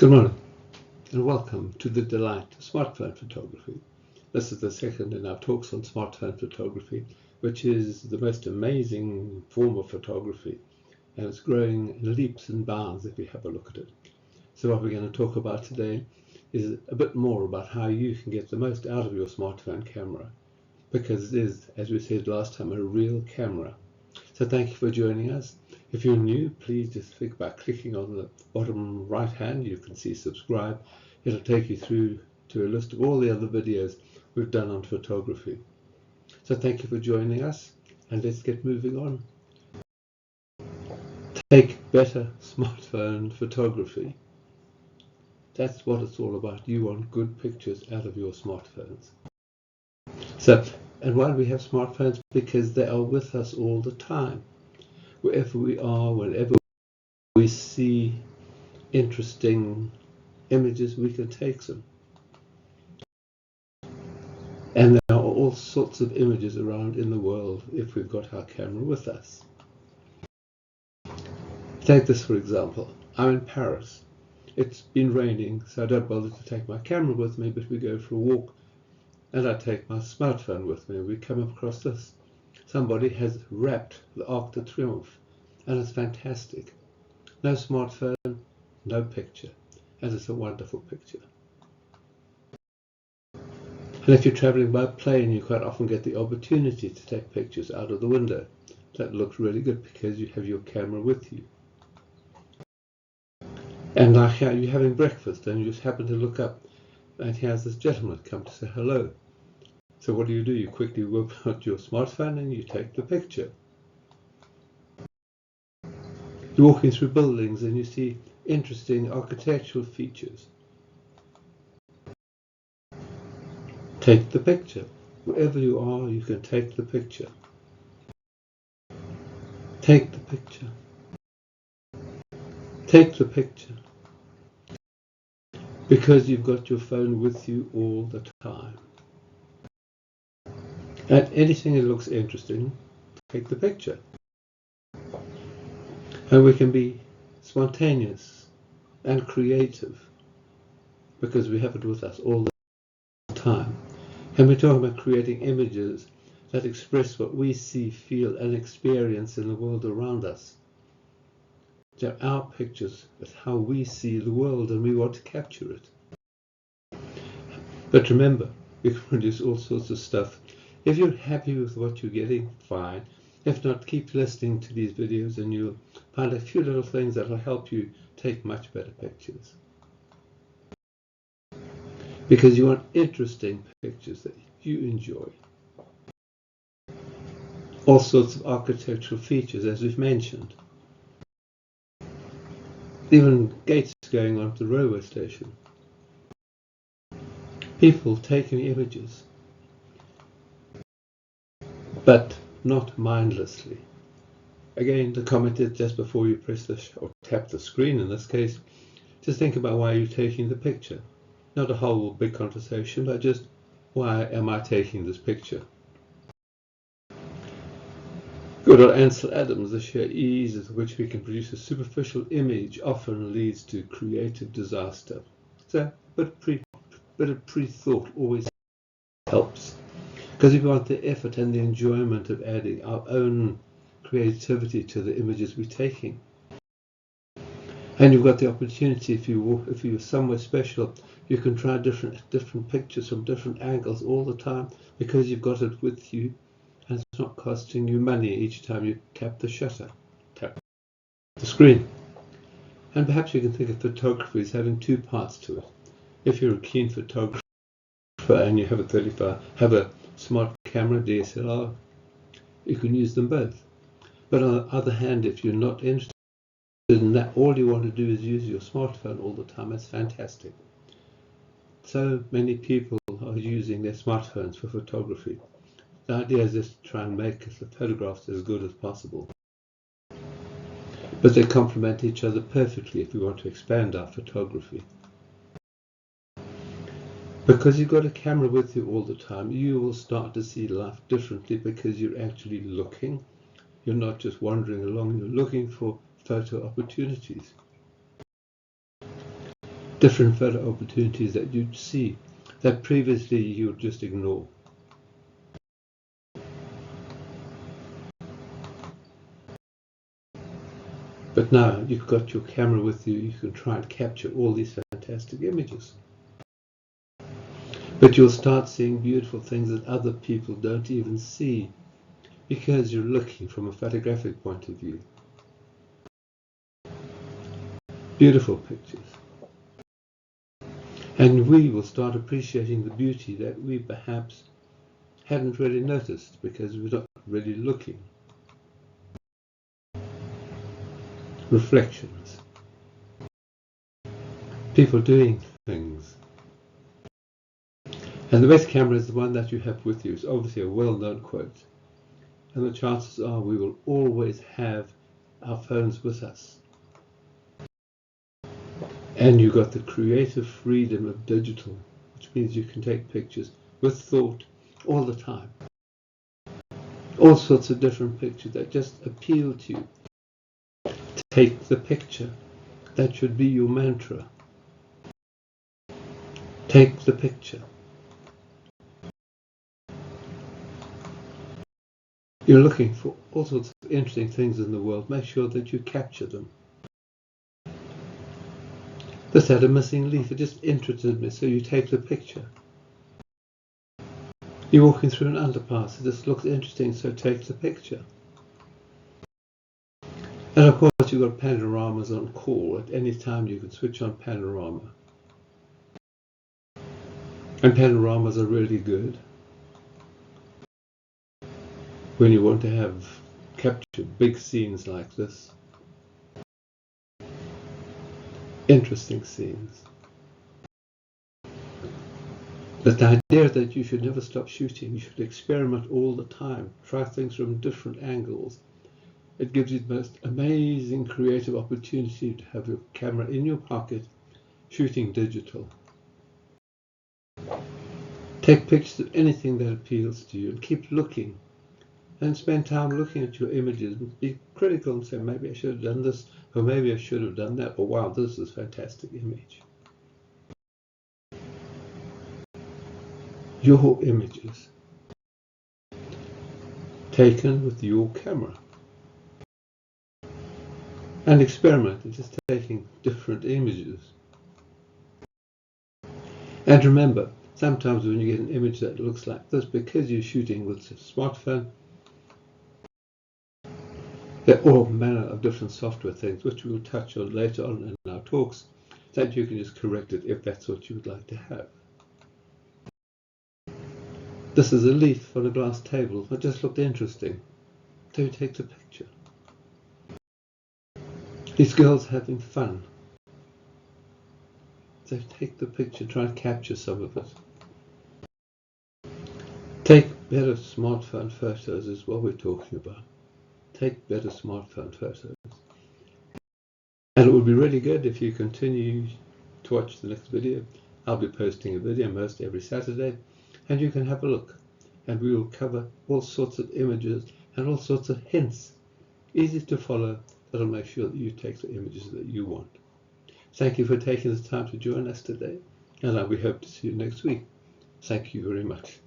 Good morning and welcome to the delight of smartphone photography. This is the second in our talks on smartphone photography, which is the most amazing form of photography, and it's growing in leaps and bounds if you have a look at it. So what we're going to talk about today is a bit more about how you can get the most out of your smartphone camera, because it is, as we said last time, a real camera. So thank you for joining us. If you're new, please just think about clicking on the bottom right hand. You can see subscribe. It'll take you through to a list of all the other videos we've done on photography. So thank you for joining us, and let's get moving on. Take better smartphone photography. That's what it's all about. You want good pictures out of your smartphones. And why do we have smartphones? Because they are with us all the time. Wherever we are, whenever we see interesting images, we can take them. And there are all sorts of images around in the world if we've got our camera with us. Take this for example. I'm in Paris. It's been raining, so I don't bother to take my camera with me, but we go for a walk and I take my smartphone with me. We come across this. Somebody has wrapped the Arc de Triomphe, and it's fantastic. No smartphone, no picture, and it's a wonderful picture. And if you're traveling by plane, you quite often get the opportunity to take pictures out of the window. That looks really good because you have your camera with you. And like you're having breakfast and you just happen to look up, and here's this gentleman come to say hello. So what do? You quickly whip out your smartphone and you take the picture. You're walking through buildings and you see interesting architectural features. Take the picture. Wherever you are, you can take the picture. Take the picture. Take the picture. Because you've got your phone with you all the time. And anything that looks interesting, take the picture. And we can be spontaneous and creative because we have it with us all the time. And we're talking about creating images that express what we see, feel, and experience in the world around us. They're our pictures. It's how we see the world, and we want to capture it. But remember, we can produce all sorts of stuff. If you're happy with what you're getting, fine. If not, keep listening to these videos and you'll find a few little things that will help you take much better pictures. Because you want interesting pictures that you enjoy. All sorts of architectural features, as we've mentioned. Even gates going on to the railway station. People taking images, but not mindlessly. Again, the comment is just before you press or tap the screen in this case, just think about why you're taking the picture. Not a whole big conversation, but just why am I taking this picture? Good old Ansel Adams, the sheer ease with which we can produce a superficial image often leads to creative disaster. So a bit of pre-thought always helps. Because we want the effort and the enjoyment of adding our own creativity to the images we're taking. And you've got the opportunity, if you're somewhere special, you can try different pictures from different angles all the time because you've got it with you and it's not costing you money each time you tap the shutter, tap the screen. And perhaps you can think of photography as having two parts to it. If you're a keen photographer and you have a smart camera, DSLR, you can use them both. But on the other hand, if you're not interested in that, all you want to do is use your smartphone all the time. It's fantastic. So many people are using their smartphones for photography. The idea is just to try and make the photographs as good as possible. But they complement each other perfectly if we want to expand our photography. Because you've got a camera with you all the time, you will start to see life differently because you're actually looking. You're not just wandering along, you're looking for photo opportunities. different photo opportunities that you'd see that previously you would just ignore. But now you've got your camera with you, you can try and capture all these fantastic images. But you'll start seeing beautiful things that other people don't even see because you're looking from a photographic point of view. Beautiful pictures. And we will start appreciating the beauty that we perhaps hadn't really noticed because we're not really looking. Reflections. People doing things. And the best camera is the one that you have with you. It's obviously a well-known quote. And the chances are we will always have our phones with us. And you've got the creative freedom of digital, which means you can take pictures with thought all the time. All sorts of different pictures that just appeal to you. Take the picture. That should be your mantra. Take the picture. You're looking for all sorts of interesting things in the world. Make sure that you capture them. This had a missing leaf. It just interested me, so you take the picture. You're walking through an underpass. It just looks interesting, so take the picture. And of course, you've got panoramas on call. At any time, you can switch on panorama. And panoramas are really good when you want to have capture big scenes like this. Interesting scenes. But the idea that you should never stop shooting, you should experiment all the time, try things from different angles. It gives you the most amazing creative opportunity to have your camera in your pocket, shooting digital. Take pictures of anything that appeals to you and keep looking. And spend time looking at your images and be critical and say, maybe I should have done this, or maybe I should have done that, or wow, this is a fantastic image. Your images taken with your camera. And experiment in just taking different images. And remember, sometimes when you get an image that looks like this, because you're shooting with a smartphone, there are all manner of different software things, which we will touch on later on in our talks, that you can just correct it if that's what you would like to have. This is a leaf on a glass table. It just looked interesting. So you take the picture. These girls having fun. So take the picture, try and capture some of it. Take better smartphone photos is what we're talking about. Take better smartphone photos. And it would be really good if you continue to watch the next video. I'll be posting a video most every Saturday, and you can have a look. And we will cover all sorts of images and all sorts of hints, easy to follow, that'll make sure that you take the images that you want. Thank you for taking the time to join us today, and we hope to see you next week. Thank you very much.